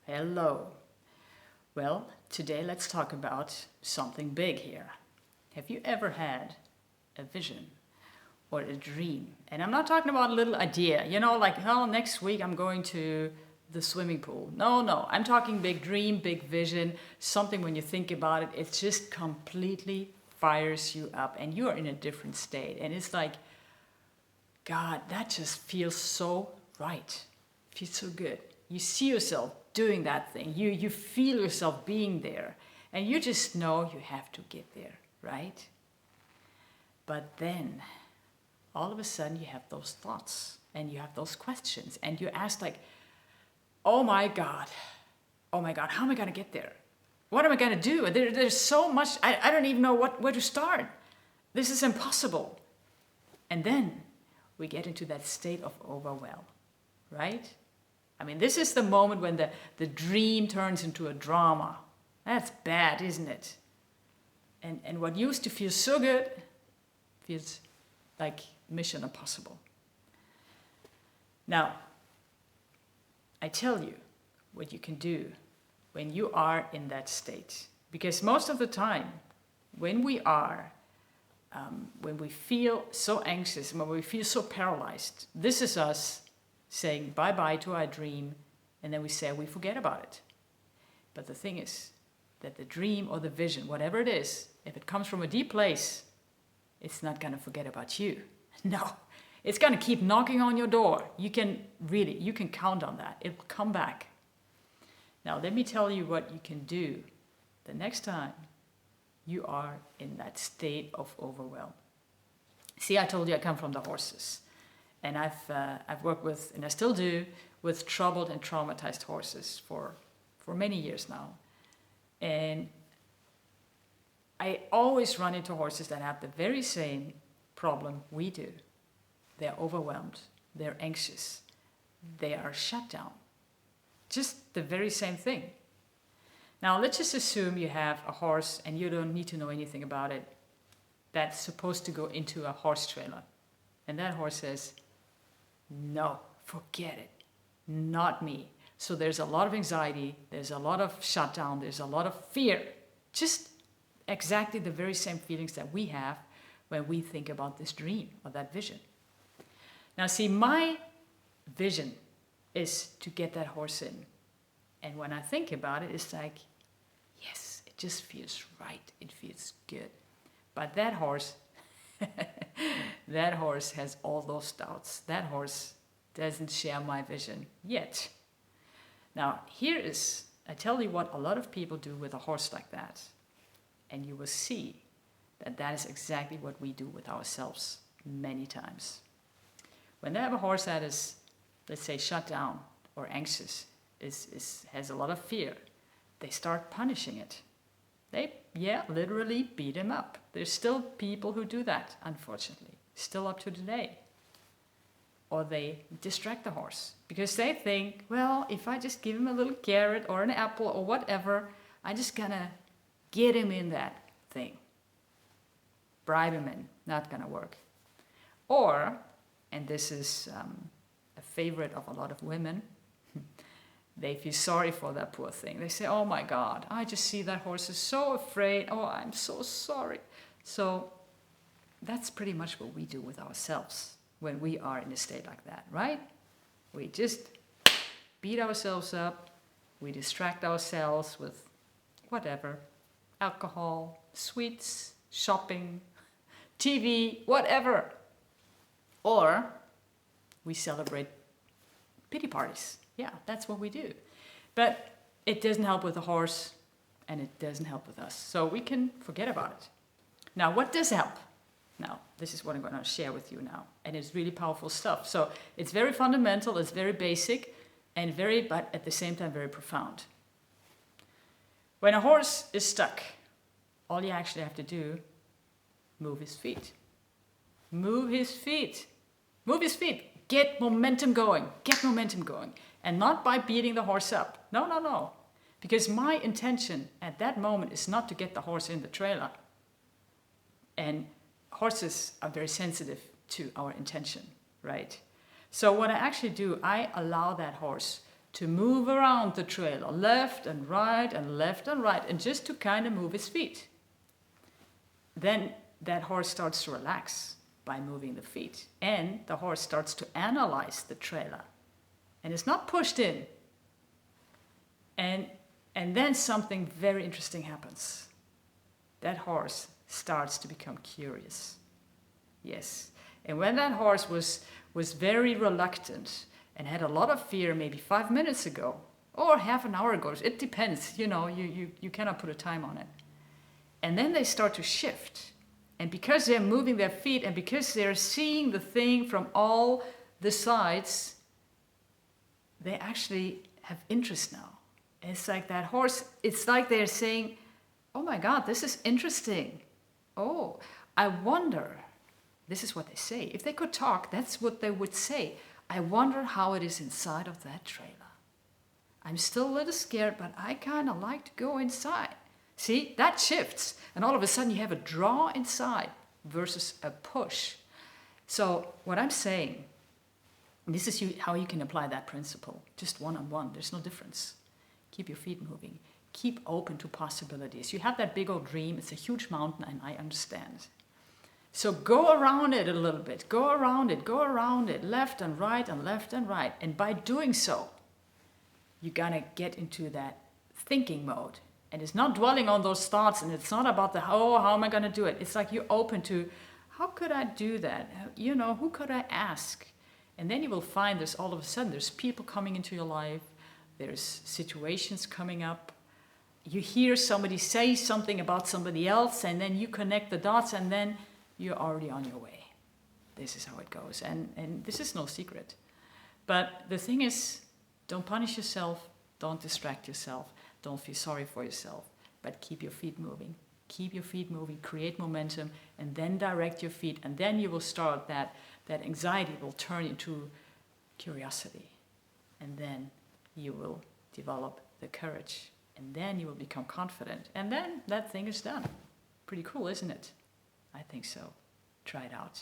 Hello. Well, today let's talk about something big here. Have you ever had a vision or a dream? And I'm not talking about a little idea, like, oh, next week I'm going to the swimming pool. No, I'm talking big dream, big vision, something when you think about it, it just completely fires you up and you are in a different state. And it's like, God, that just feels so right. It feels so good. You see yourself doing that thing. You feel yourself being there. And you just know you have to get there, right? But then, all of a sudden, you have those thoughts and you have those questions. And you ask like, oh my God, how am I going to get there? What am I going to do? There's so much, I don't even know where to start. This is impossible. And then we get into that state of overwhelm, right? I mean, this is the moment when the dream turns into a drama. That's bad, isn't it? And what used to feel so good feels like mission impossible. Now, I tell you what you can do when you are in that state. Because most of the time, when we feel so anxious, when we feel so paralyzed, this is us saying bye-bye to our dream, and then we forget about it. But the thing is that the dream or the vision, whatever it is, if it comes from a deep place, it's not going to forget about you. No, it's going to keep knocking on your door. You can count on that. It will come back. Now, let me tell you what you can do the next time you are in that state of overwhelm. See, I told you I come from the horses. And I've worked with, and I still do, with troubled and traumatized horses for many years now. And I always run into horses that have the very same problem we do. They're overwhelmed, they're anxious, they are shut down. Just the very same thing. Now, let's just assume you have a horse and you don't need to know anything about it that's supposed to go into a horse trailer. And that horse says, no, forget it, not me. So there's a lot of anxiety, there's a lot of shutdown, there's a lot of fear. Just exactly the very same feelings that we have when we think about this dream or that vision. Now see, my vision is to get that horse in. And when I think about it, it's like, yes, it just feels right, it feels good. But that horse has all those doubts. That horse doesn't share my vision yet. Now, I tell you what a lot of people do with a horse like that. And you will see that is exactly what we do with ourselves many times. When they have a horse that is, let's say, shut down or anxious, has a lot of fear, they start punishing it. They, literally beat him up. There's still people who do that, unfortunately, still up to today. Or they distract the horse because they think, well, if I just give him a little carrot or an apple or whatever, I'm just gonna get him in that thing. Bribe him in, not gonna work. Or, and this is a favorite of a lot of women, they feel sorry for that poor thing. They say, oh my God, I just see that horse is so afraid. Oh, I'm so sorry. So that's pretty much what we do with ourselves when we are in a state like that, right? We just beat ourselves up. We distract ourselves with whatever, alcohol, sweets, shopping, TV, whatever. Or we celebrate pity parties. Yeah, that's what we do. But it doesn't help with the horse, and it doesn't help with us. So we can forget about it. Now, what does help? Now, this is what I'm going to share with you now. And it's really powerful stuff. So it's very fundamental, it's very basic, and but at the same time, very profound. When a horse is stuck, all you actually have to do, move his feet. Move his feet. Move his feet. Get momentum going. Get momentum going. And not by beating the horse up. No. Because my intention at that moment is not to get the horse in the trailer. And horses are very sensitive to our intention, right? So what I actually do, I allow that horse to move around the trailer, left and right and left and right, and just to kind of move his feet. Then that horse starts to relax by moving the feet, and the horse starts to analyze the trailer, and it's not pushed in. And then something very interesting happens. That horse starts to become curious. Yes. And when that horse was very reluctant and had a lot of fear maybe 5 minutes ago or half an hour ago, it depends, you cannot put a time on it. And then they start to shift. And because they're moving their feet and because they're seeing the thing from all the sides, they actually have interest now. It's like that horse, it's like they're saying, oh my God, this is interesting. Oh, I wonder. This is what they say. If they could talk, that's what they would say. I wonder how it is inside of that trailer. I'm still a little scared, but I kind of like to go inside. See, that shifts. And all of a sudden you have a draw inside versus a push. So what I'm saying, this is how you can apply that principle. Just one-on-one. There's no difference. Keep your feet moving. Keep open to possibilities. You have that big old dream. It's a huge mountain, and I understand. So go around it a little bit. Go around it, left and right and left and right. And by doing so, you're going to get into that thinking mode. And it's not dwelling on those thoughts, and it's not about how am I going to do it? It's like you're open to, how could I do that? Who could I ask? And then you will find there's all of a sudden, there's people coming into your life. There's situations coming up. You hear somebody say something about somebody else, and then you connect the dots, and then you're already on your way. This is how it goes. And this is no secret. But the thing is, don't punish yourself. Don't distract yourself. Don't feel sorry for yourself. But keep your feet moving. Keep your feet moving. Create momentum. And then direct your feet. And then you will start that anxiety will turn into curiosity. And then you will develop the courage. And then you will become confident. And then that thing is done. Pretty cool, isn't it? I think so. Try it out.